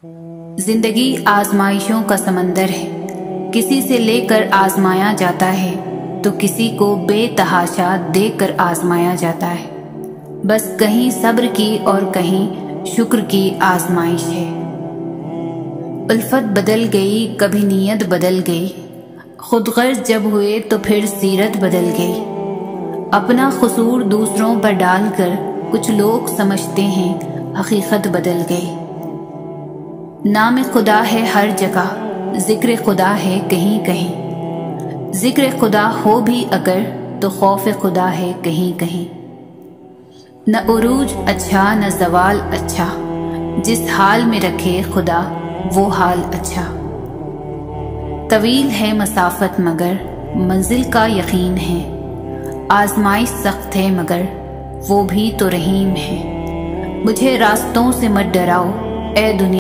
जिंदगी आजमाइशों का समंदर है। किसी से लेकर आजमाया जाता है तो किसी को बेतहाशा देकर आजमाया जाता है। बस कहीं सब्र की और कहीं शुक्र की आजमाइश है। उल्फत बदल गई, कभी नीयत बदल गई। खुदगर्ज जब हुए तो फिर सीरत बदल गई। अपना कसूर दूसरों पर डालकर कुछ लोग समझते हैं हकीकत बदल गई। नाम खुदा है हर जगह, जिक्र खुदा है कहीं कहीं। जिक्र खुदा हो भी अगर तो खौफ खुदा है कहीं कहीं। न उरूज अच्छा न जवाल अच्छा, जिस हाल में रखे खुदा वो हाल अच्छा। तवील है मसाफत मगर मंजिल का यकीन है। आजमाइश सख्त है मगर वो भी तो रहीम है। मुझे रास्तों से मत डराओ ए दुनिया।